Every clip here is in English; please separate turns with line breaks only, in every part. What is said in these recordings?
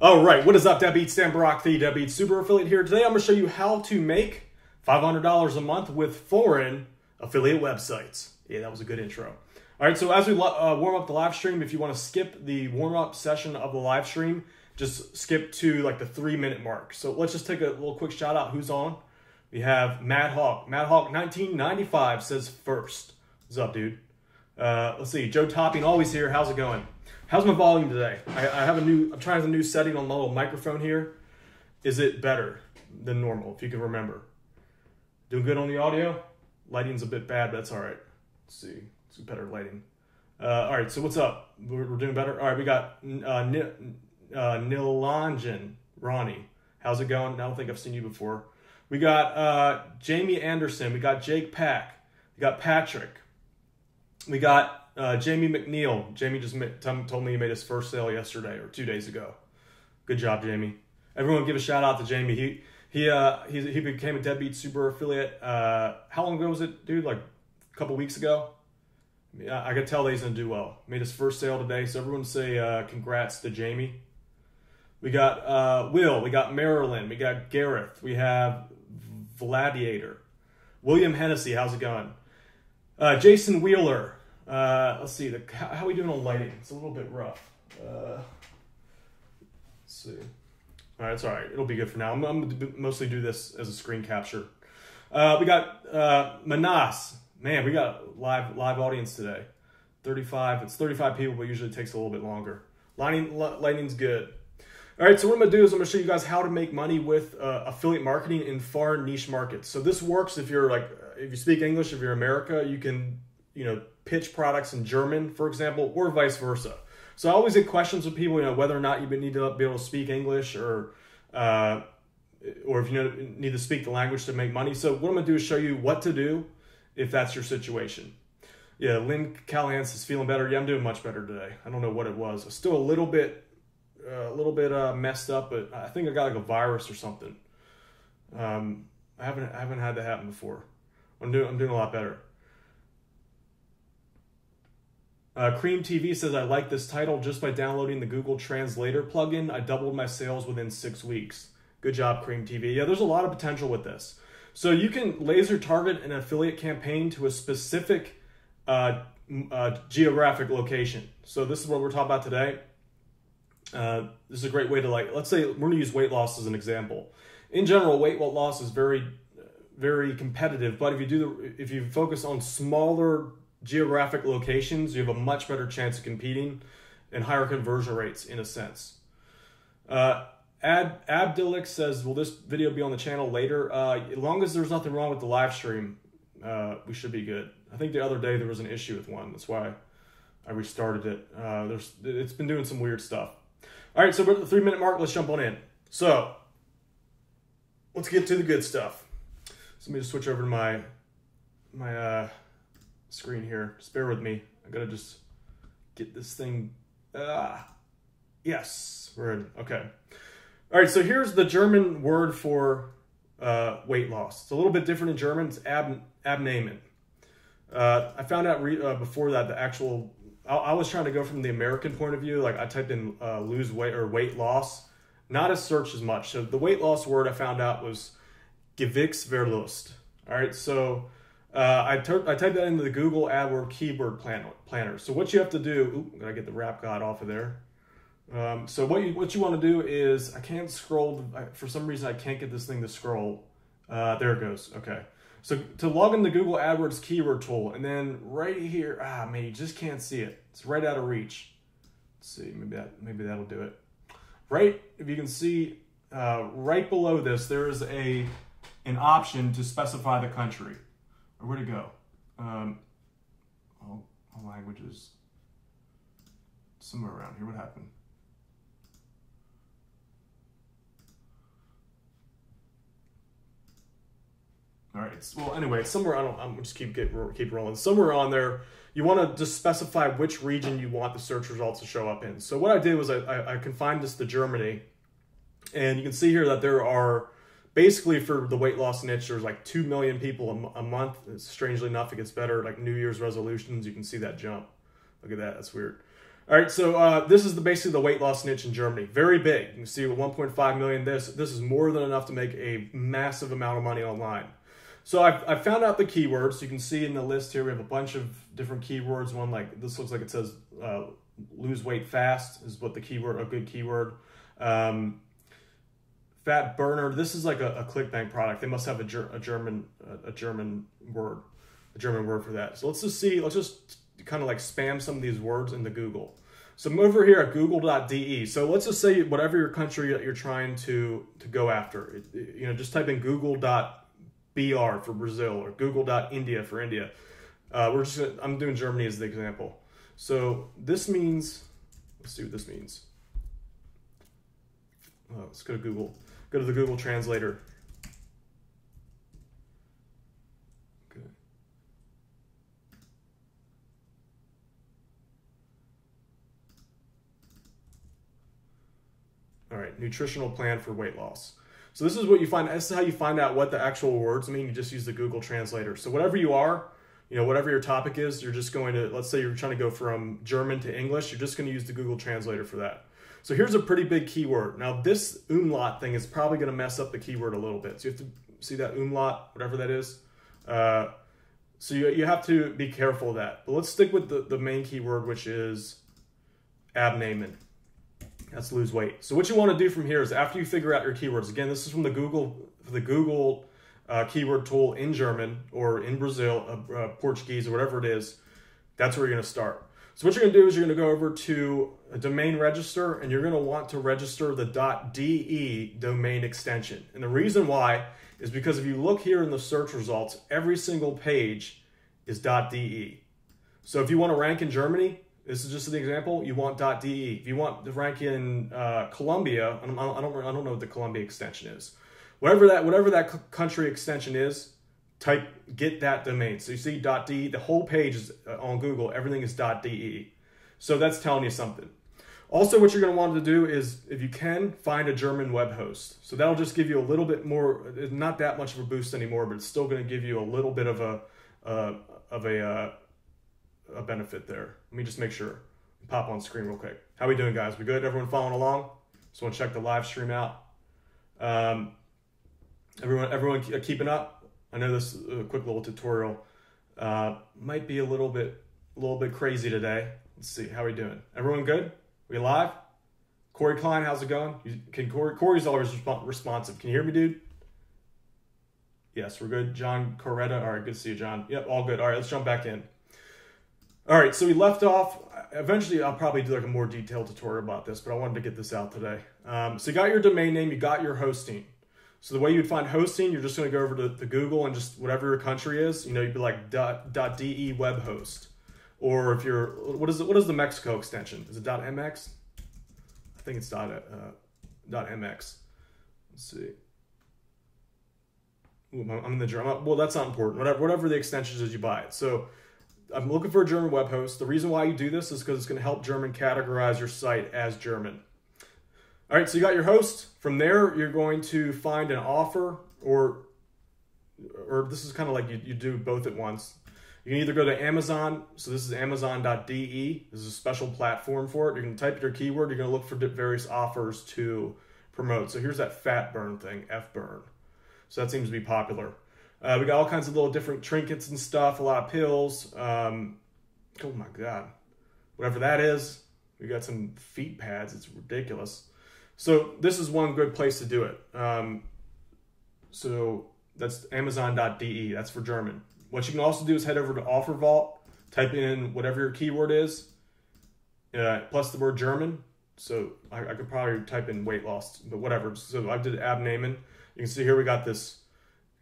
All right, what is up, Deadbeat? Stan Barak, the Deadbeat Super Affiliate here. Today I'm going to show you how to make $500 a month with foreign affiliate websites. Yeah, that was a good intro. All right, so as we warm up the live stream, if you want to skip the warm-up session of the live stream, just skip to like the 3-minute mark. So let's just take a little quick shout out. Who's on? We have Mad Hawk. Mad Hawk 1995 says first. What's up, dude? Let's see. Joe Topping, always here. How's it going? How's my volume today? I'm trying a new setting on my little microphone here. Is it better than normal, if you can remember? Doing good on the audio? Lighting's a bit bad, but that's all right. Let's see. It's better lighting. All right, so what's up? We're doing better? All right, we got Nilanjan Ronnie. How's it going? I don't think I've seen you before. We got Jamie Anderson. We got Jake Pack. We got Patrick. We got Jamie McNeil. Jamie just told me he made his first sale yesterday or 2 days ago. Good job, Jamie. Everyone give a shout out to Jamie. He became a Deadbeat Super Affiliate. How long ago was it, dude? Like a couple weeks ago? Yeah, I could tell that he's going to do well. Made his first sale today, so everyone say congrats to Jamie. We got Will. We got Marilyn. We got Gareth. We have Gladiator. William Hennessy. How's it going? Jason Wheeler. Let's see. How are we doing on lighting? It's a little bit rough. Let's see. All right, it's all right. It'll be good for now. I'm going to mostly do this as a screen capture. We got Manas. Man, we got a live audience today. 35. It's 35 people, but usually it takes a little bit longer. Lighting's good. All right, so what I'm going to do is I'm going to show you guys how to make money with affiliate marketing in foreign niche markets. So this works if you speak English, if you're in America, you can, pitch products in German, for example, or vice versa. So I always get questions with people, whether or not you need to be able to speak English or if you need to speak the language to make money. So what I'm going to do is show you what to do if that's your situation. Yeah, Lynn Callahan is feeling better. Yeah, I'm doing much better today. I don't know what it was. I'm still a little bit messed up, but I think I got like a virus or something. I haven't had that happen before. I'm doing a lot better. Cream TV says, I like this title. Just by downloading the Google Translator plugin, I doubled my sales within 6 weeks. Good job, Cream TV. Yeah, there's a lot of potential with this. So you can laser target an affiliate campaign to a specific geographic location. So this is what we're talking about today. This is a great way to, let's say we're going to use weight loss as an example. In general, weight loss is very, very competitive, but if you focus on smaller geographic locations, you have a much better chance of competing and higher conversion rates in a sense. Abdilix says, will this video be on the channel later? As long as there's nothing wrong with the live stream, we should be good. I think the other day there was an issue with one. That's why I restarted it. It's been doing some weird stuff. All right, so we're at the 3-minute mark. Let's jump on in. So let's get to the good stuff. So let me just switch over to my screen here. Just bear with me. I gotta just get this thing. Yes, we're in. Okay. All right, so here's the German word for weight loss. It's a little bit different in German. It's abnehmen. I found out before that the actual. I was trying to go from the American point of view. Like I typed in lose weight or weight loss, not as searched as much. So the weight loss word I found out was Gewichtsverlust. All right, so I typed that into the Google AdWord keyword planner. So what you have to do, gotta get the rap god off of there. So what you want to do is, I can't scroll, for some reason I can't get this thing to scroll. There it goes, okay. So to log in the Google AdWords keyword tool, and then right here, man, you just can't see it. It's right out of reach. Let's see, maybe that'll do it. Right, if you can see, right below this, there is an option to specify the country. Or where'd it go? All languages. Somewhere around here. What happened? All right. Well, anyway, it's somewhere. I'm just keep rolling. Somewhere on there, you want to just specify which region you want the search results to show up in. So what I did was I confined this to Germany, and you can see here that there are basically, for the weight loss niche, there's like 2 million people a month. Strangely enough, it gets better. Like New Year's resolutions, you can see that jump. Look at that. That's weird. All right, so this is basically the weight loss niche in Germany. Very big. You can see with 1.5 million, this is more than enough to make a massive amount of money online. So I found out the keywords. You can see in the list here, we have a bunch of different keywords. One like, this looks like it says lose weight fast is what the keyword, a good keyword. Fat burner, this is like a ClickBank product. They must have a German word for that. So let's just kind of like spam some of these words into Google. So I'm over here at google.de. So let's just say whatever your country that you're trying to go after, you know, just type in google.br for Brazil or google.india for India. I'm doing Germany as the example. So this means, let's see what this means. Let's go to Google. Go to the Google translator. Okay. All right, nutritional plan for weight loss. So this is what you find. This is how you find out what the actual words mean. You just use the Google translator. So whatever you are, you know, whatever your topic is, you're just going to, let's say you're trying to go from German to English, you're just going to use the Google translator for that. So here's a pretty big keyword. Now this umlaut thing is probably going to mess up the keyword a little bit. So you have to see that umlaut, whatever that is. So you have to be careful of that. But let's stick with the main keyword, which is abnehmen. That's lose weight. So what you want to do from here is after you figure out your keywords, again, this is from the Google keyword tool in German or in Brazil, Portuguese or whatever it is, that's where you're going to start. So what you're going to do is you're going to go over to a domain register and you're going to want to register the .de domain extension. And the reason why is because if you look here in the search results, every single page is .de. So if you want to rank in Germany, this is just an example, you want .de. If you want to rank in Colombia, I don't know what the Colombia extension is. Whatever that country extension is, get that domain. So you see .de, the whole page is on Google, everything is .de. So that's telling you something. Also, what you're going to want to do is, if you can, find a German web host. So that'll just give you a little bit more, not that much of a boost anymore, but it's still going to give you a little bit of a benefit there. Let me just make sure. Pop on screen real quick. How we doing, guys? We good? Everyone following along? Just want to check the live stream out. Everyone keeping up? I know this quick little tutorial might be a little bit crazy today. Let's see, how we doing? Everyone good? We live? Corey Klein, how's it going? Corey's always responsive. Can you hear me, dude? Yes, we're good. John Coretta, all right, good to see you, John. Yep, all good. All right, let's jump back in. All right, so we left off. Eventually, I'll probably do like a more detailed tutorial about this, but I wanted to get this out today. So you got your domain name, you got your hosting. So the way you'd find hosting, you're just going to go over to Google and just whatever your country is, you know, you'd be like .de web host. Or if you're, what is the Mexico extension? Is it .mx? I think it's .mx. Let's see. Ooh, I'm in the German. Well, that's not important. Whatever the extension is, you buy it. So I'm looking for a German web host. The reason why you do this is because it's going to help German categorize your site as German. All right, so you got your host. From there, you're going to find an offer, or this is kind of like you do both at once. You can either go to Amazon. So this is amazon.de. This is a special platform for it. You're going to type your keyword. You're going to look for various offers to promote. So here's that fat burn thing, F-burn. So that seems to be popular. We got all kinds of little different trinkets and stuff, a lot of pills. Oh my God. Whatever that is. We got some feet pads. It's ridiculous. So this is one good place to do it. So that's amazon.de. That's for German. What you can also do is head over to Offer Vault, type in whatever your keyword is, plus the word German. So I could probably type in weight loss, but whatever. So I did abnehmen. You can see here we got this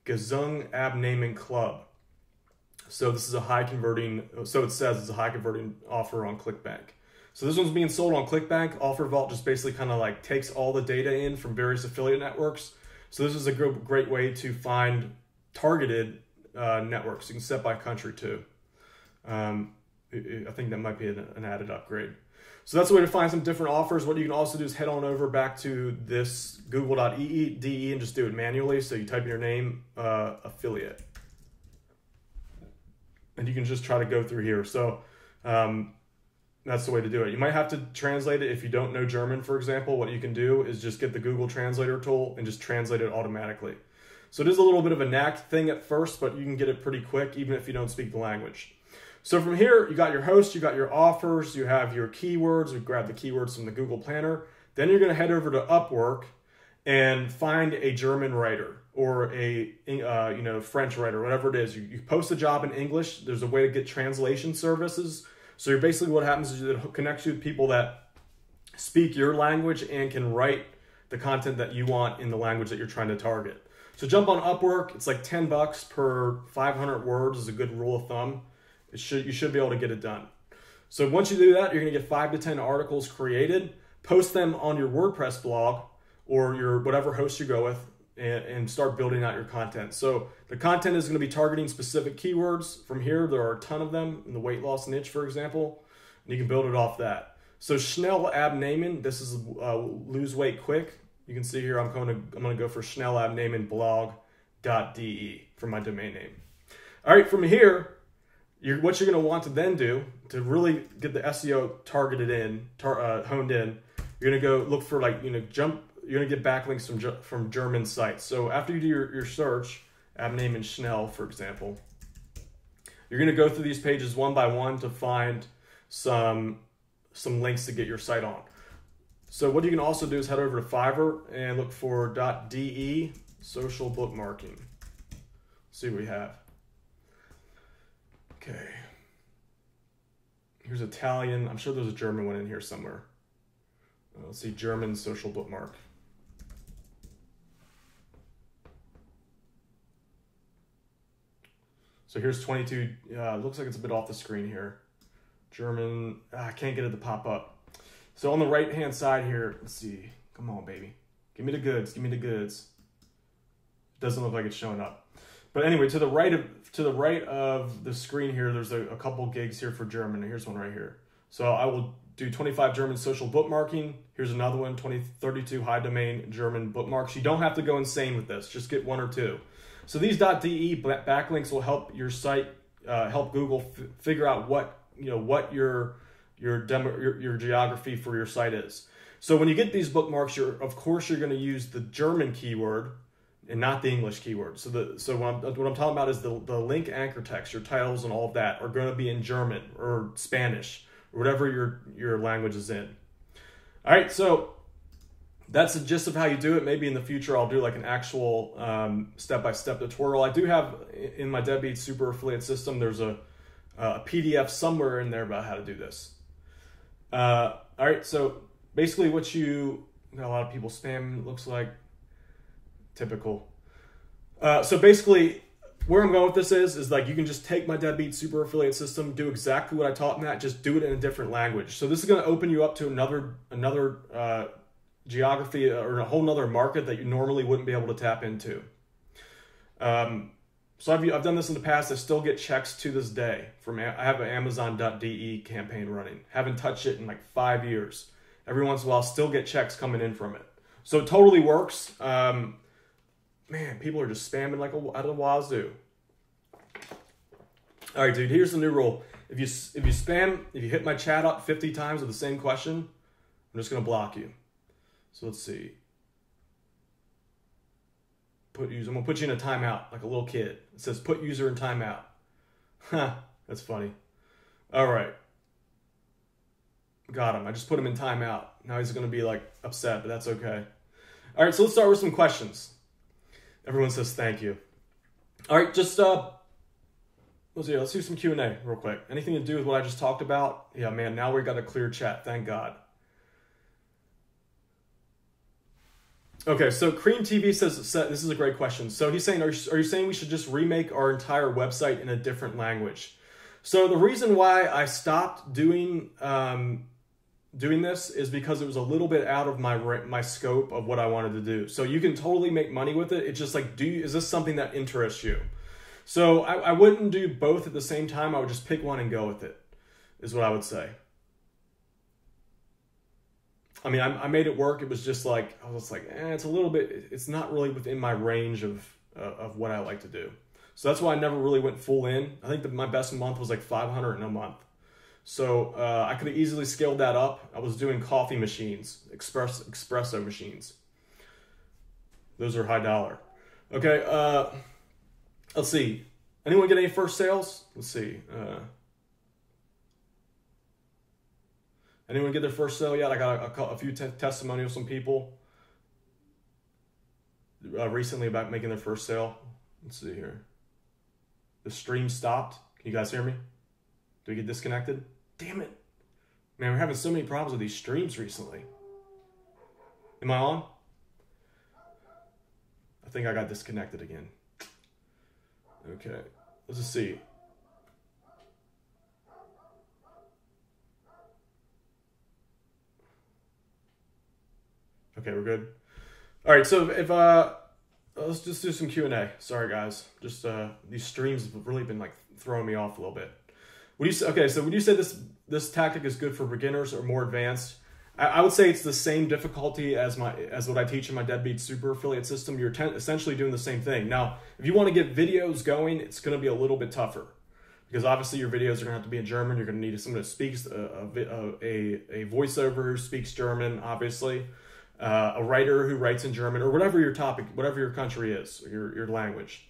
Gesung Abnehmen Club. So this is a high converting, so it says it's a high converting offer on ClickBank. So this one's being sold on ClickBank. Offer Vault just basically kind of like takes all the data in from various affiliate networks. So this is a great way to find targeted networks. You can set by country too. I think that might be an added upgrade. So that's a way to find some different offers. What you can also do is head on over back to this google.de and just do it manually. So you type in your name, affiliate. And you can just try to go through here. So that's the way to do it. You might have to translate it if you don't know German, for example. What you can do is just get the Google Translator tool and just translate it automatically. So it is a little bit of a knack thing at first, but you can get it pretty quick even if you don't speak the language. So from here, you got your host, you got your offers, you have your keywords. You grab the keywords from the Google Planner. Then you're going to head over to Upwork and find a German writer or a French writer, whatever it is. You post a job in English. There's a way to get translation services. So you're basically, what happens is it connects you with people that speak your language and can write the content that you want in the language that you're trying to target. So jump on Upwork. It's like $10 per 500 words is a good rule of thumb. You should be able to get it done. So once you do that, you're going to get 5 to 10 articles created. Post them on your WordPress blog or your whatever host you go with, and start building out your content. So the content is going to be targeting specific keywords. From here, there are a ton of them in the weight loss niche, for example, and you can build it off that. So Schnell Abnehmen, this is lose weight quick. You can see here I'm going to go for schnellabnehmenblog.de for my domain name. All right, from here, what you're going to want to then do to really get the SEO targeted in, honed in, you're going to go look for you're going to get backlinks from German sites. So after you do your search, Abnehmen Schnell, for example, you're going to go through these pages one by one to find some links to get your site on. So what you can also do is head over to Fiverr and look for .de social bookmarking. Let's see what we have. Okay. Here's Italian. I'm sure there's a German one in here somewhere. Let's see, German social bookmark. So here's 22. Looks like it's a bit off the screen here. German. I can't get it to pop up. So on the right-hand side here, let's see. Come on, baby. Give me the goods. Give me the goods. Doesn't look like it's showing up. But anyway, to the right of the screen here, there's a couple gigs here for German. Here's one right here. So I will do 25 German social bookmarking. Here's another one, 32 high domain German bookmarks. You don't have to go insane with this. Just get 1 or 2. So these .de backlinks will help your site, help Google figure out what your geography for your site is. So when you get these bookmarks, of course you're going to use the German keyword and not the English keyword. So what I'm talking about is the link anchor text, your titles and all of that are going to be in German or Spanish or whatever your language is in. All right, so that's the gist of how you do it. Maybe in the future I'll do like an actual step-by-step tutorial. I do have in my Deadbeat Super Affiliate System, there's a PDF somewhere in there about how to do this. All right, so basically got a lot of people spam, looks like. Typical. So basically, where I'm going with this is like you can just take my Deadbeat Super Affiliate System, do exactly what I taught in that, just do it in a different language. So this is going to open you up to another geography or a whole nother market that you normally wouldn't be able to tap into. So I've done this in the past. I still get checks to this day I have an Amazon.de campaign running. Haven't touched it in like 5 years. Every once in a while, still get checks coming in from it. So it totally works. Man, people are just spamming like out of the wazoo. All right, dude, here's the new rule. If you hit my chat up 50 times with the same question, I'm just going to block you. So let's see. I'm going to put you in a timeout like a little kid. It says put user in timeout. Huh, that's funny. All right. Got him. I just put him in timeout. Now he's going to be like upset, but that's okay. All right, so let's start with some questions. Everyone says thank you. All right, just let's do some Q&A real quick. Anything to do with what I just talked about? Yeah, man, now we got a clear chat. Thank God. Okay, so Cream TV says this is a great question. So he's saying, are you saying we should just remake our entire website in a different language? So the reason why I stopped doing this is because it was a little bit out of my scope of what I wanted to do. So you can totally make money with it. It's just like, is this something that interests you? So I wouldn't do both at the same time. I would just pick one and go with it, is what I would say. I mean, I made it work. It was just like, I was like, it's a little bit, it's not really within my range of what I like to do. So that's why I never really went full in. I think my best month was like 500 in a month. So I could have easily scaled that up. I was doing coffee machines, espresso machines. Those are high dollar. Okay, let's see. Anyone get any first sales? Let's see. Anyone get their first sale yet? I got a few testimonials from people recently about making their first sale. Let's see here. The stream stopped. Can you guys hear me? Did we get disconnected? Damn it. Man, we're having so many problems with these streams recently. Am I on? I think I got disconnected again. Okay, let's just see. Okay, we're good. All right, so if let's just do some Q&A. Sorry guys, just these streams have really been like throwing me off a little bit. Would you say, okay, so would you say this tactic is good for beginners or more advanced? I would say it's the same difficulty as what I teach in my Deadbeat Super Affiliate system. You're essentially doing the same thing. Now, if you want to get videos going, it's going to be a little bit tougher because obviously your videos are going to have to be in German. You're going to need someone that speaks a voiceover who speaks German, obviously, a writer who writes in German, or whatever your topic, whatever your country is, or your language.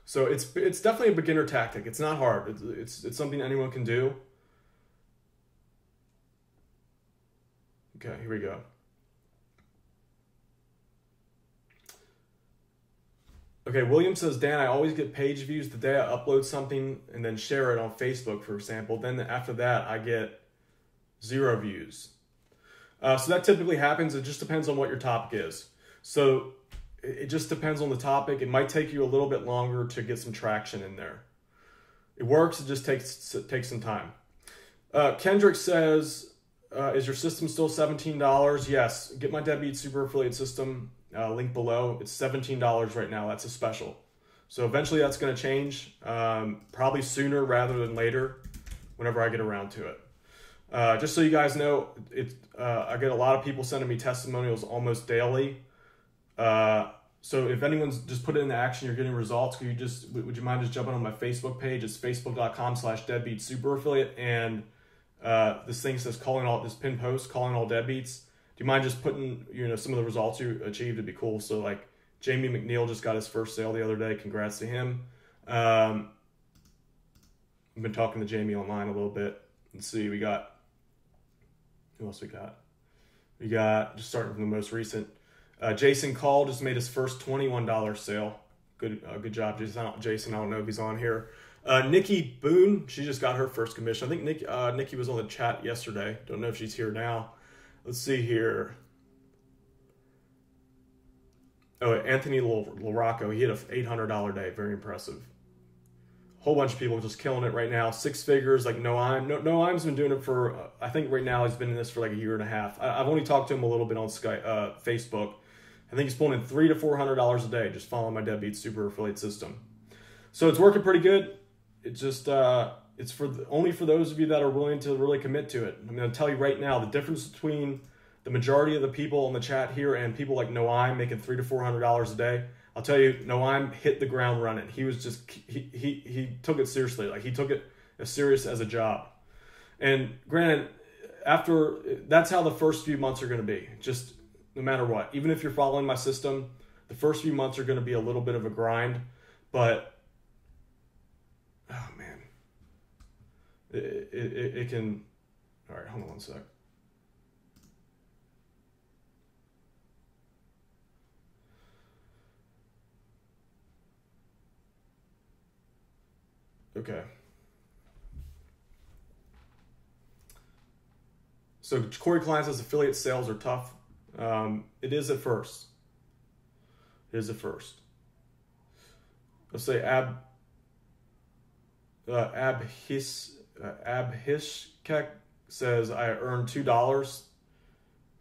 So it's definitely a beginner tactic. It's not hard. It's something anyone can do. Okay, here we go. Okay, William says, Dan, I always get page views the day I upload something and then share it on Facebook, for example. Then after that, I get 0 views. So that typically happens. It just depends on what your topic is. So it just depends on the topic. It might take you a little bit longer to get some traction in there. It works. It just takes some time. Kendrick says, is your system still $17? Yes. Get my Deadbeat Super Affiliate system. Link below. It's $17 right now. That's a special. So eventually that's going to change. Probably sooner rather than later, whenever I get around to it. Just so you guys know, I get a lot of people sending me testimonials almost daily. So if anyone's just put it into action, you're getting results, would you mind just jumping on my Facebook page? It's facebook.com/deadbeatsuper-affiliate, and this thing says this pinned post, calling all deadbeats. Do you mind just putting, some of the results you achieved? It'd be cool. So like Jamie McNeil just got his first sale the other day. Congrats to him. I've been talking to Jamie online a little bit. Let's see, who else we got? We got, just starting from the most recent, Jason Call just made his first $21 sale. Good job, Jason. I don't know if he's on here. Nikki Boone, she just got her first commission. I think Nikki was on the chat yesterday. Don't know if she's here now. Let's see here. Oh, Anthony Larocco, he had an $800 day. Very impressive. Whole bunch of people just killing it right now. 6 figures, like Noam's been doing it for, I think right now he's been in this for like a year and a half. I've only talked to him a little bit on Facebook. I think he's pulling in $300 to $400 a day just following my Deadbeat Super Affiliate system. So it's working pretty good. It's just, it's only for those of you that are willing to really commit to it. I'm going to tell you right now, the difference between the majority of the people in the chat here and people like Noam making $300 to $400 a day, I'll tell you, Noam hit the ground running. He was just, he took it seriously. Like he took it as serious as a job. And granted, that's how the first few months are going to be. Just no matter what. Even if you're following my system, the first few months are going to be a little bit of a grind. But, oh man. It can, all right, hold on one sec. Okay. So Corey Klein says affiliate sales are tough. It is at first. It is at first. Let's say Abhishkek says I earned $2.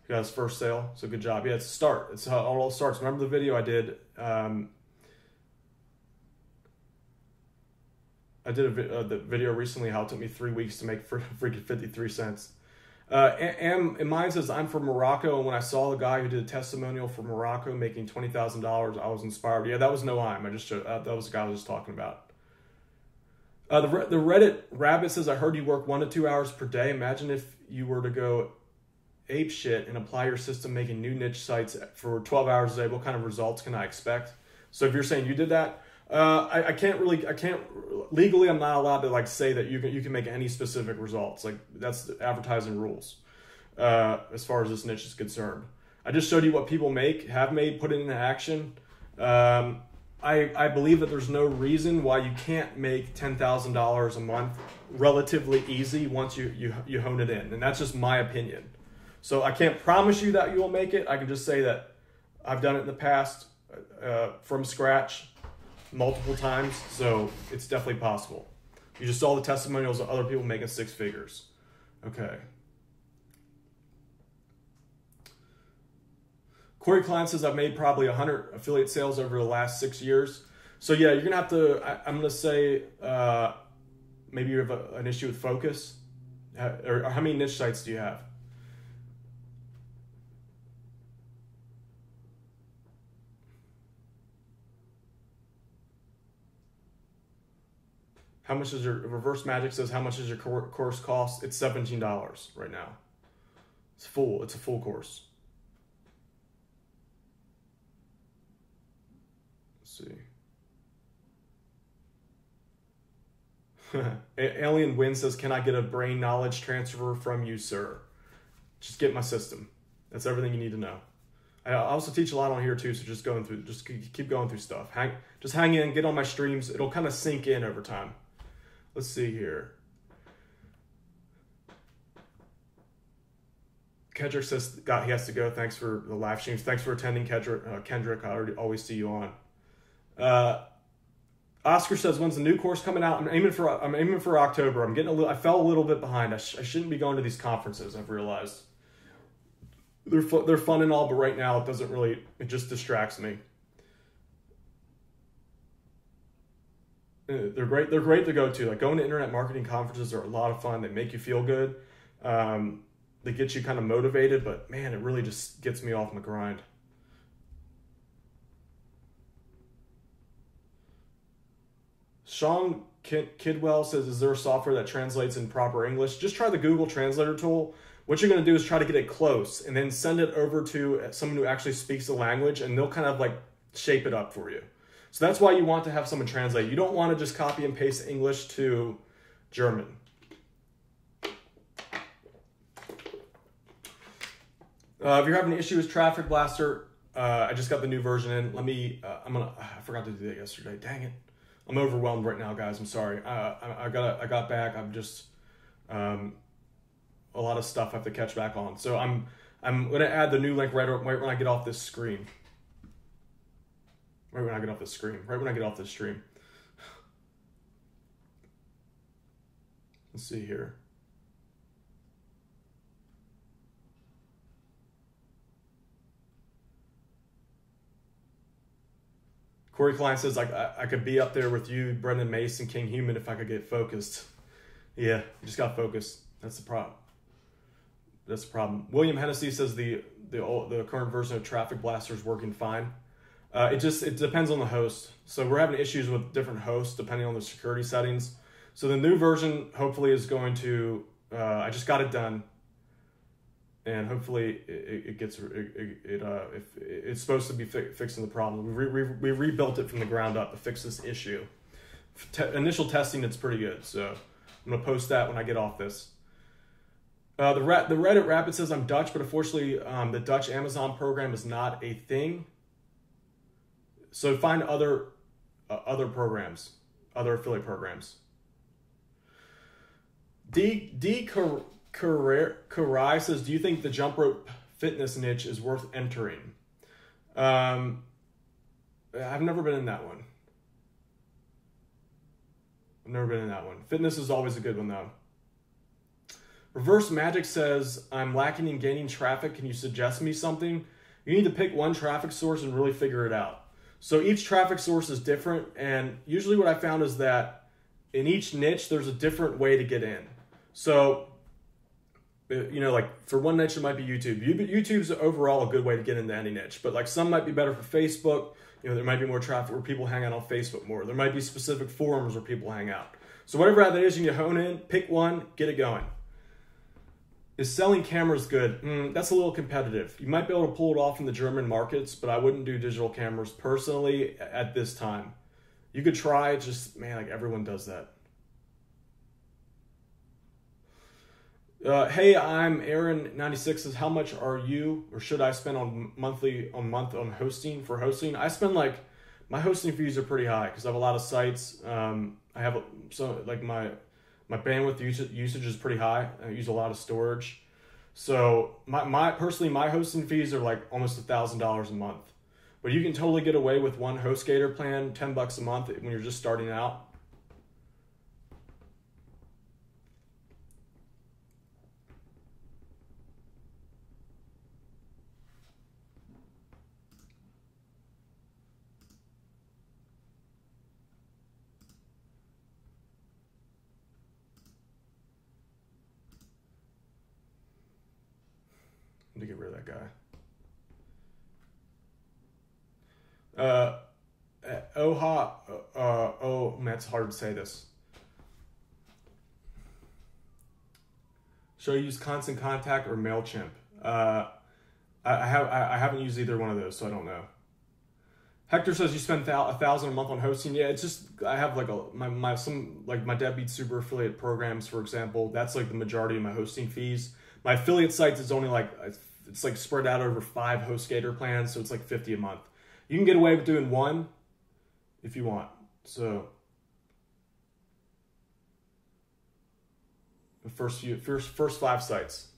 He got his first sale. So good job. Yeah, it's a start. It's how it all starts. Remember the video I did? I did the video recently how it took me 3 weeks to make freaking 53 cents. And mine says, I'm from Morocco, and when I saw the guy who did a testimonial from Morocco making $20,000, I was inspired. Yeah, that was Noam. I just showed, that was the guy I was just talking about. The Reddit Rabbit says, I heard you work 1 to 2 hours per day. Imagine if you were to go ape shit and apply your system making new niche sites for 12 hours a day. What kind of results can I expect? So if you're saying you did that, I can't legally, I'm not allowed to like say that you can make any specific results. Like that's the advertising rules as far as this niche is concerned. I just showed you what people have made, put it into action. I believe that there's no reason why you can't make $10,000 a month relatively easy once you hone it in. And that's just my opinion. So I can't promise you that you will make it. I can just say that I've done it in the past from scratch multiple times. So it's definitely possible. You just saw the testimonials of other people making 6 figures. Okay. Corey Klein says, I've made probably 100 affiliate sales over the last 6 years. So yeah, you're going to have to, I'm going to say, maybe you have an issue with focus. Or how many niche sites do you have? How much is your, Reverse Magic says, how much does your course cost? It's $17 right now. It's a full course. See. Alien Win says, can I get a brain knowledge transfer from you, sir? Just get my system. That's everything you need to know. I also teach a lot on here too, so just keep going through stuff. Just hang in, get on my streams. It'll kind of sink in over time. Let's see here. Kendrick says he has to go. Thanks for the live streams. Thanks for attending, Kendrick. I always see you on. Oscar says, when's the new course coming out? I'm aiming for October. I fell a little bit behind. I shouldn't be going to these conferences, I've realized. They're fun and all, but right now it just distracts me. They're great to go to. Like, going to internet marketing conferences are a lot of fun. They make you feel good. They get you kind of motivated, but man, it really just gets me off my grind. Sean Kidwell says, is there a software that translates in proper English? Just try the Google Translator tool. What you're going to do is try to get it close and then send it over to someone who actually speaks the language, and they'll kind of like shape it up for you. So that's why you want to have someone translate. You don't want to just copy and paste English to German. If you're having an issue with Traffic Blaster, I just got the new version in. I forgot to do that yesterday. Dang it. I'm overwhelmed right now, guys. I'm sorry. I got back. I'm just a lot of stuff I have to catch back on. So I'm gonna add the new link right when I get off this screen. Right when I get off this stream. Let's see here. Corey Klein says, I could be up there with you, Brendan Mason, King Human, if I could get focused. Yeah, you just got focused. That's the problem. William Hennessy says the current version of Traffic Blaster is working fine. It depends on the host. So we're having issues with different hosts depending on the security settings. So the new version hopefully is going to, I just got it done, and hopefully it's supposed to be fixing the problem. We rebuilt it from the ground up to fix this issue. Initial testing, it's pretty good. So I'm gonna post that when I get off this. The Reddit Rapid says, I'm Dutch, but unfortunately the Dutch Amazon program is not a thing. So find other programs, other affiliate programs. D. Karai says, do you think the jump rope fitness niche is worth entering? I've never been in that one. Fitness is always a good one, though. Reverse Magic says, I'm lacking in gaining traffic. Can you suggest me something? You need to pick one traffic source and really figure it out. So each traffic source is different, and usually what I found is that in each niche, there's a different way to get in. So, like for one niche, it might be YouTube. YouTube's overall a good way to get into any niche, but like some might be better for Facebook. There might be more traffic where people hang out on Facebook more. There might be specific forums where people hang out. So whatever that is, you need to hone in, pick one, get it going. Is selling cameras good? That's a little competitive. You might be able to pull it off in the German markets, but I wouldn't do digital cameras personally at this time. You could try, just, man, like everyone does that. Hey, I'm Aaron96 says, how much are you or should I spend on month on hosting for hosting? I spend like, my hosting fees are pretty high because I have a lot of sites. I have my bandwidth usage is pretty high. I use a lot of storage. So my hosting fees are like almost $1,000 a month, but you can totally get away with one HostGator plan, $10 a month when you're just starting out. To get rid of that guy. That's hard to say this. Should I use Constant Contact or MailChimp? I haven't used either one of those, so I don't know. Hector says you spend $1,000 a month on hosting. Yeah, it's just I have like my Deadbeat Super affiliate programs, for example. That's like the majority of my hosting fees. My affiliate sites is only like it's like spread out over 5 HostGator plans, so it's like $50 a month. You can get away with doing one if you want. So the first 5 sites.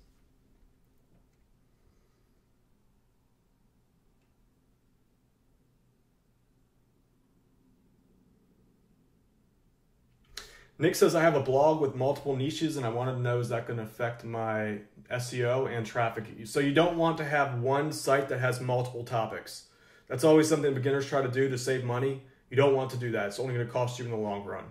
Nick says, I have a blog with multiple niches and I wanted to know, is that going to affect my SEO and traffic? So you don't want to have one site that has multiple topics. That's always something beginners try to do to save money. You don't want to do that. It's only going to cost you in the long run.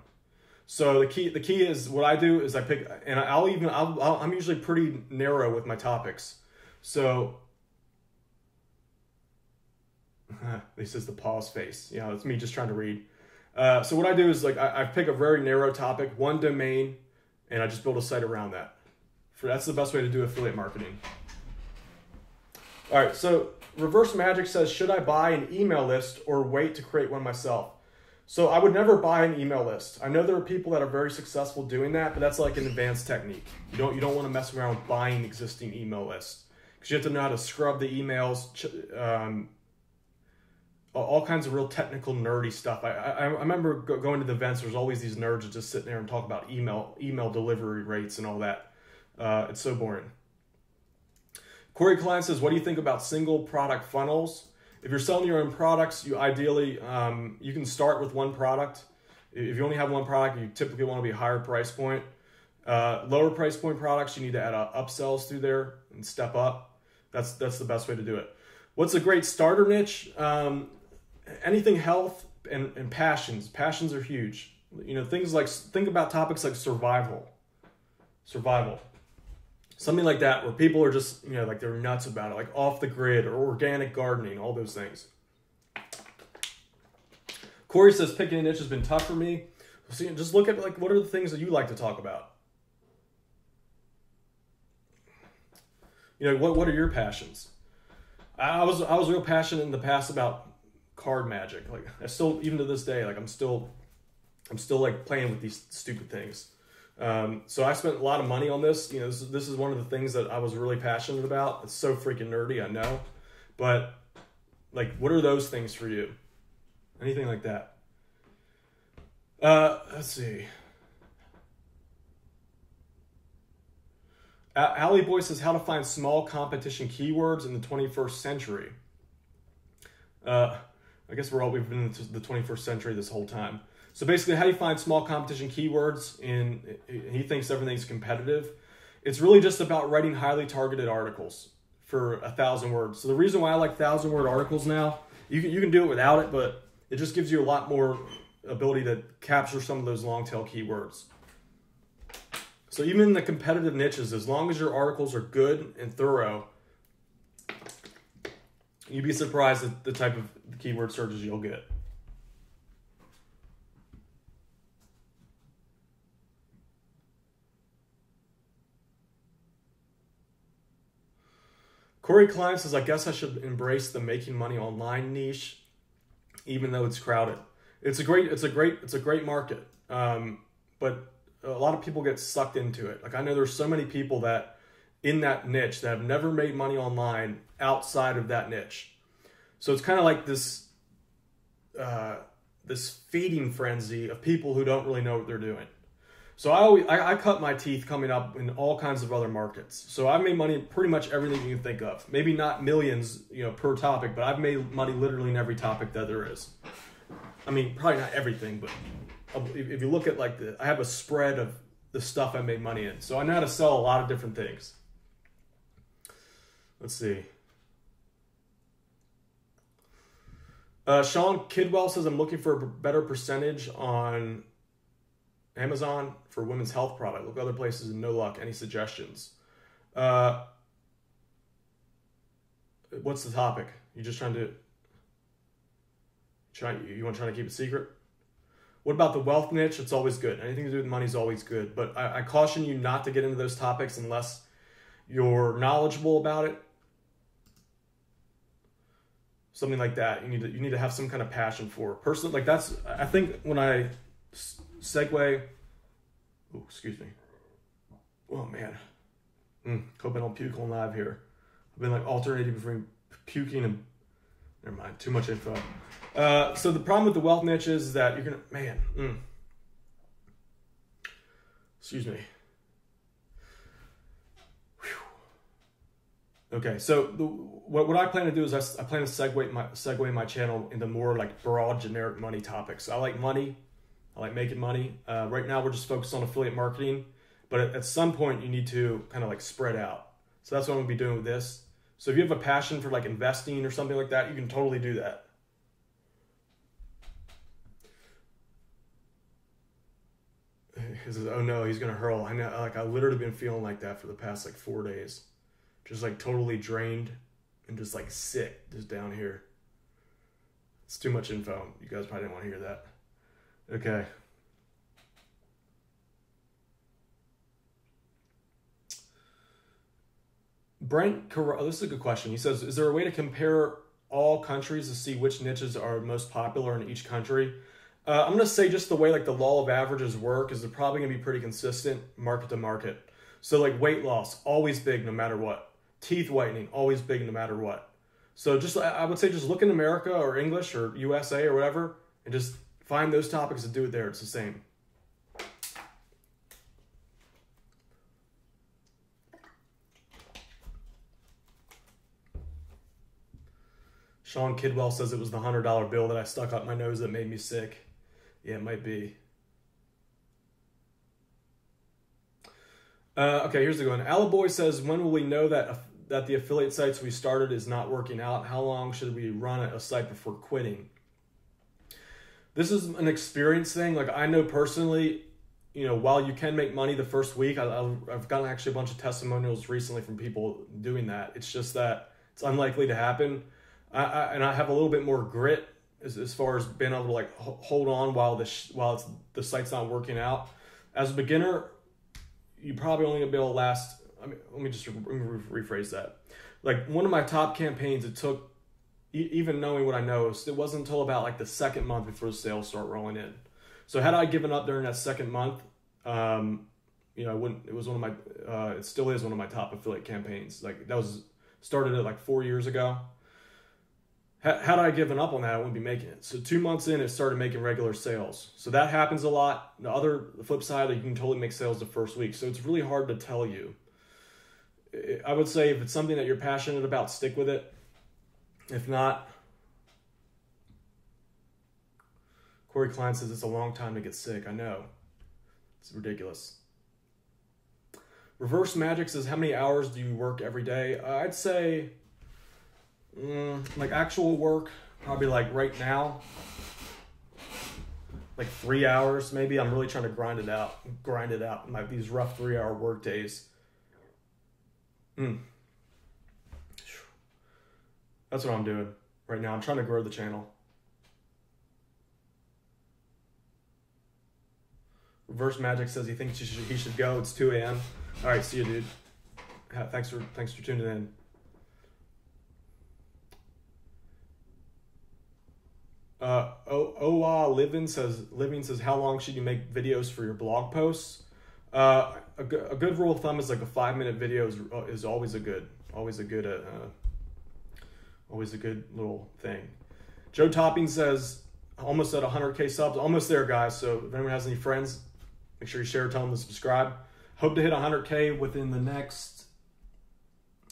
So the key is, what I do is I pick, and I'm usually pretty narrow with my topics. So this is the pause face. You know, it's me just trying to read. So what I do is like I pick a very narrow topic, one domain, and I just build a site around that. That's the best way to do affiliate marketing. All right, so Reverse Magic says, should I buy an email list or wait to create one myself? So I would never buy an email list. I know there are people that are very successful doing that, but that's like an advanced technique. You don't want to mess around with buying existing email lists because you have to know how to scrub the emails. All kinds of real technical nerdy stuff. I remember going to the events. There's always these nerds that just sit there and talk about email delivery rates and all that. It's so boring. Corey Klein says, what do you think about single product funnels? If you're selling your own products, you ideally, you can start with one product. If you only have one product, you typically want to be a higher price point. Lower price point products, you need to add upsells through there and step up. That's the best way to do it. What's a great starter niche? Anything health and passions. Passions are huge. You know, think about topics like survival. Something like that where people are just, you know, like they're nuts about it, like off the grid or organic gardening, all those things. Corey says picking a niche has been tough for me. So just look at like what are the things that you like to talk about? You know, what are your passions? I was real passionate in the past about card magic. Like I still, even to this day, like I'm still like playing with these stupid things. So I spent a lot of money on this. You know, this is one of the things that I was really passionate about. It's so freaking nerdy, I know. But like, what are those things for you? Anything like that? Let's see. Allie Boy says, how to find small competition keywords in the 21st century. I guess we've been in the 21st century this whole time. So basically, how do you find small competition keywords? He thinks everything's competitive. It's really just about writing highly targeted articles for 1,000 words. So the reason why I like 1,000-word articles now, you can do it without it, but it just gives you a lot more ability to capture some of those long tail keywords. So even in the competitive niches, as long as your articles are good and thorough, you'd be surprised at the type of keyword searches you'll get. Corey Klein says, I guess I should embrace the making money online niche, even though it's crowded. It's a great market. But a lot of people get sucked into it. Like I know there's so many people that in that niche that have never made money online outside of that niche. So it's kind of like this feeding frenzy of people who don't really know what they're doing. So I cut my teeth coming up in all kinds of other markets. So I've made money pretty much everything you can think of. Maybe not millions, per topic, but I've made money literally in every topic that there is. I mean, probably not everything, but if you look at I have a spread of the stuff I made money in. So I know how to sell a lot of different things. Let's see. Sean Kidwell says, I'm looking for a better percentage on Amazon for women's health product. Look other places and no luck. Any suggestions? What's the topic? You just trying to keep it secret? What about the wealth niche? It's always good. Anything to do with money is always good. But I caution you not to get into those topics unless you're knowledgeable about it. Something like that. You need to have some kind of passion for. Personally, I think when I segue. Oh, excuse me. Oh man. Hoping I'll puke on live here. I've been alternating between puking and never mind. Too much info. So the problem with the wealth niche is that you're gonna excuse me. Whew. Okay, so what I plan to do is I plan to segue my channel into more broad generic money topics. I like money. I like making money. Right now we're just focused on affiliate marketing, but at some point you need to kind of spread out. So that's what I'm gonna be doing with this. So if you have a passion for investing or something like that, you can totally do that. He says, oh no, he's gonna hurl. I know, I literally been feeling like that for the past 4 days. Just totally drained and just sick just down here. It's too much info. You guys probably didn't want to hear that. Okay. Brent, this is a good question. He says, is there a way to compare all countries to see which niches are most popular in each country? I'm going to say just the way the law of averages work is they're probably going to be pretty consistent market to market. So weight loss, always big no matter what. Teeth whitening, always big no matter what. So I would say just look in America or English or USA or whatever and just find those topics and do it there. It's the same. Sean Kidwell says it was the $100 bill that I stuck up my nose that made me sick. Yeah, it might be. Okay, here's the good one. Alaboy says, when will we know that the affiliate sites we started is not working out? How long should we run a site before quitting? This is an experience thing. I know personally, while you can make money the first week, I've gotten actually a bunch of testimonials recently from people doing that. It's just that it's unlikely to happen. And I have a little bit more grit as far as being able to hold on while the site's not working out. As a beginner, you probably only gonna be able to last. Let me rephrase that. One of my top campaigns, it took, even knowing what I know, it wasn't until about the second month before the sales start rolling in. So had I given up during that second month, I wouldn't. It was one of my. It still is one of my top affiliate campaigns. That was started at 4 years ago. Had I given up on that, I wouldn't be making it. So 2 months in, it started making regular sales. So that happens a lot. The flip side, you can totally make sales the first week. So it's really hard to tell you. I would say if it's something that you're passionate about, stick with it. If not, Corey Klein says it's a long time to get sick. I know. It's ridiculous. Reverse Magic says, how many hours do you work every day? I'd say... actual work, probably right now, 3 hours maybe. I'm really trying to grind it out these rough 3-hour work days. That's what I'm doing right now. I'm trying to grow the channel. Reverse Magic says he thinks he should go. It's 2 a.m. All right, see you, dude. Thanks for tuning in. Living says, how long should you make videos for your blog posts? A good rule of thumb is like a 5-minute video is always a good little thing. Joe Topping says, almost at 100K subs, almost there, guys. So if anyone has any friends, make sure you share, tell them to subscribe. Hope to hit 100K within the next.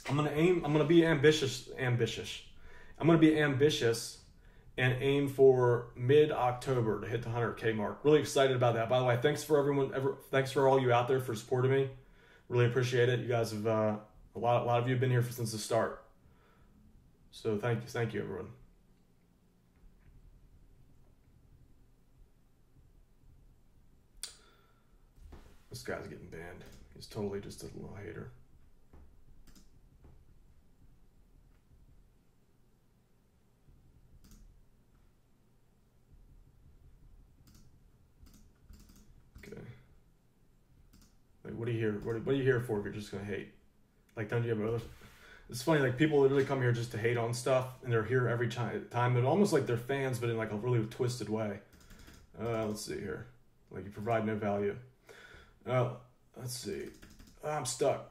I'm gonna be ambitious. I'm gonna be ambitious and aim for mid-October to hit the 100K mark. Really excited about that. By the way, thanks for all you out there for supporting me. Really appreciate it. You guys have a lot of you have been here since the start. So thank you everyone. This guy's getting banned. He's totally just a little hater. Okay. Like, what are you here? What are you here for if you're just gonna hate? Like, don't you have other? It's funny, like people literally come here just to hate on stuff, and they're here every time. They're almost like they're fans, but in like a really twisted way. Let's see here. Like, you provide no value. Let's see. I'm stuck.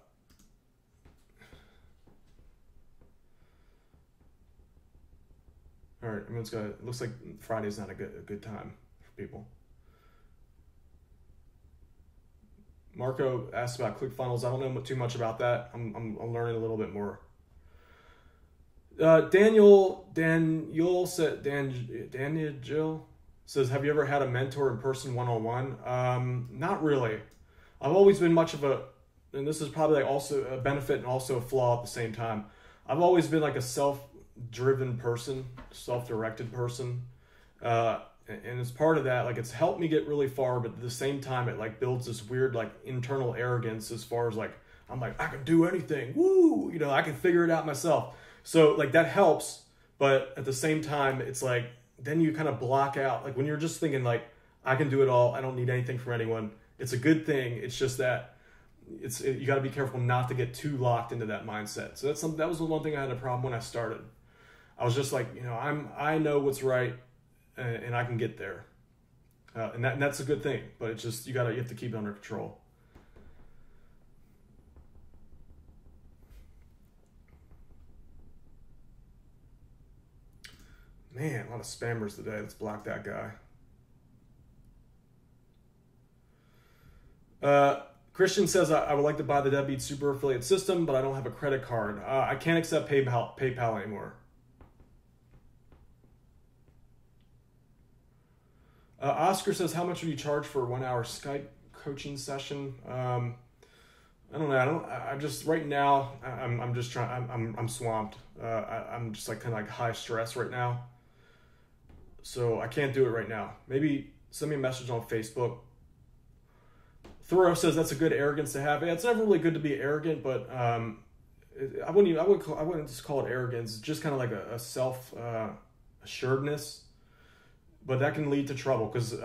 All right, it looks like Friday's not a good time for people. Marco asked about ClickFunnels. I don't know too much about that. I'm learning a little bit more. Daniel says, have you ever had a mentor in person one-on-one? Not really. I've always been much of a, and this is probably like also a benefit and also a flaw at the same time. I've always been like a self-driven person, self-directed person. And as part of that, like, it's helped me get really far, but at the same time, it like builds this weird like internal arrogance as far as like, I'm like, I can do anything. Woo! You know, I can figure it out myself. So like that helps, but at the same time, it's like, then you kind of block out, like when you're just thinking like, I can do it all. I don't need anything from anyone. It's a good thing. It's just that you got to be careful not to get too locked into that mindset. So that was the one thing I had a problem when I started. I was just like, you know, I know what's right, and I can get there, and that's a good thing. But it's just you have to keep it under control. Man, a lot of spammers today. Let's block that guy. Christian says, I would like to buy the Deadbeat Super Affiliate System, but I don't have a credit card. I can't accept PayPal anymore. Oscar says, how much would you charge for a 1-hour Skype coaching session? I don't know. I'm just right now. I'm just trying. I'm swamped. I'm just like kind of like high stress right now. So I can't do it right now. Maybe send me a message on Facebook. Thoreau says that's a good arrogance to have. Yeah, it's never really good to be arrogant, but I wouldn't just call it arrogance. It's just kind of like a self assuredness. But that can lead to trouble because you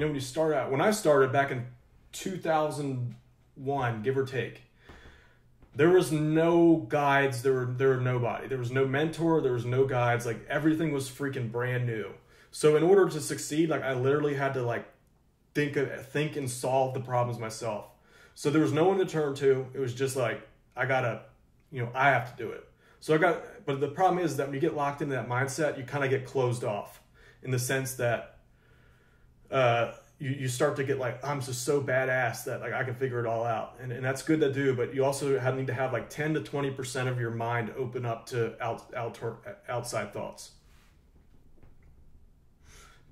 know, when you start out, when I started back in 2001, give or take, there was no guides. There were nobody. There was no mentor. There was no guides. Like, everything was freaking brand new. So in order to succeed, like, I literally had to like think and solve the problems myself. So there was no one to turn to. It was just like, I have to do it. But the problem is that when you get locked into that mindset, you kind of get closed off in the sense that you start to get like, I'm just so badass that like I can figure it all out. And that's good to do, but you also need to have like 10 to 20% of your mind open up to outside thoughts.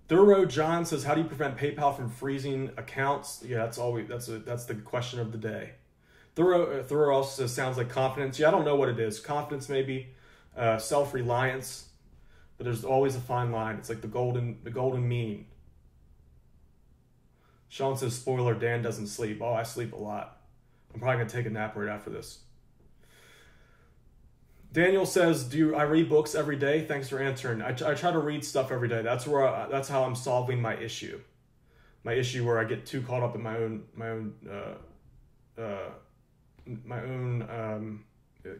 Thorough John says, how do you prevent PayPal from freezing accounts? Yeah, that's the question of the day. Thorough also says, sounds like confidence. Yeah, I don't know what it is. Confidence maybe, self-reliance, but there's always a fine line. It's like the golden mean. Sean says, spoiler, Dan doesn't sleep. Oh, I sleep a lot. I'm probably gonna take a nap right after this. Daniel says, I read books every day? Thanks for answering. I try to read stuff every day. That's how I'm solving my issue. My issue where I get too caught up in my own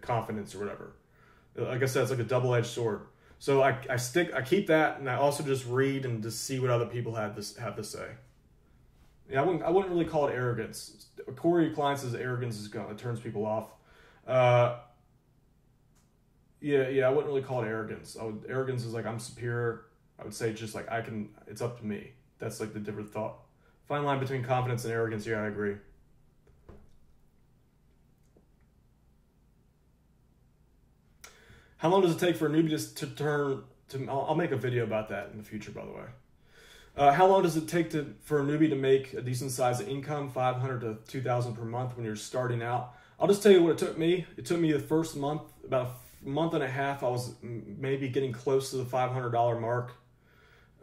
confidence or whatever. Like I said, it's like a double-edged sword. So I keep that, and I also just read and just see what other people have to say. Yeah, I wouldn't really call it arrogance. Corey Klein says arrogance it turns people off. Yeah, I wouldn't really call it arrogance. Arrogance is like I'm superior. I would say just like it's up to me. That's like the different thought. Fine line between confidence and arrogance. Yeah, I agree. How long does it take for a newbie to turn to? I'll make a video about that in the future, by the way. How long does it take for a newbie to make a decent size of income, 500 to 2,000 per month when you're starting out? I'll just tell you what it took me. It took me the first month, about a month and a half. I was maybe getting close to the $500 mark.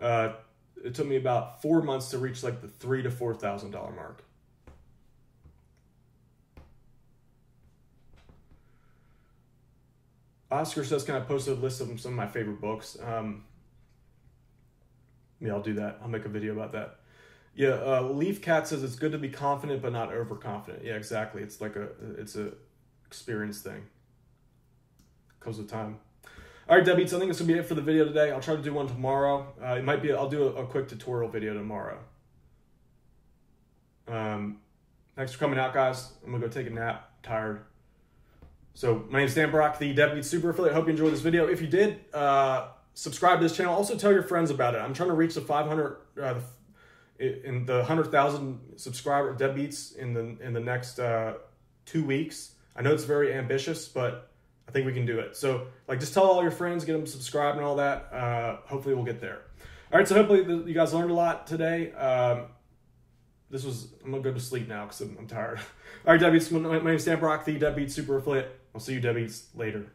It took me about 4 months to reach like the $3,000 to $4,000 mark. Oscar says, can I post a list of some of my favorite books? Yeah, I'll do that. I'll make a video about that. Yeah, Leaf Cat says it's good to be confident but not overconfident. Yeah, exactly. It's like it's a experience thing. Comes with time. All right, Debbie, so I think this will be it for the video today. I'll try to do one tomorrow. I'll do a quick tutorial video tomorrow. Thanks for coming out, guys. I'm gonna go take a nap. I'm tired. So my name is Dan Brock, the Deadbeat Super Affiliate. Hope you enjoyed this video. If you did, subscribe to this channel. Also tell your friends about it. I'm trying to reach the 100,000 subscriber deadbeats in the next 2 weeks. I know it's very ambitious, but I think we can do it. So like, just tell all your friends, get them subscribed and all that. Hopefully we'll get there. All right, so hopefully you guys learned a lot today. I'm gonna go to sleep now because I'm tired. All right, deadbeats. My name is Dan Brock, the Deadbeat Super Affiliate. I'll see you deadbeats later.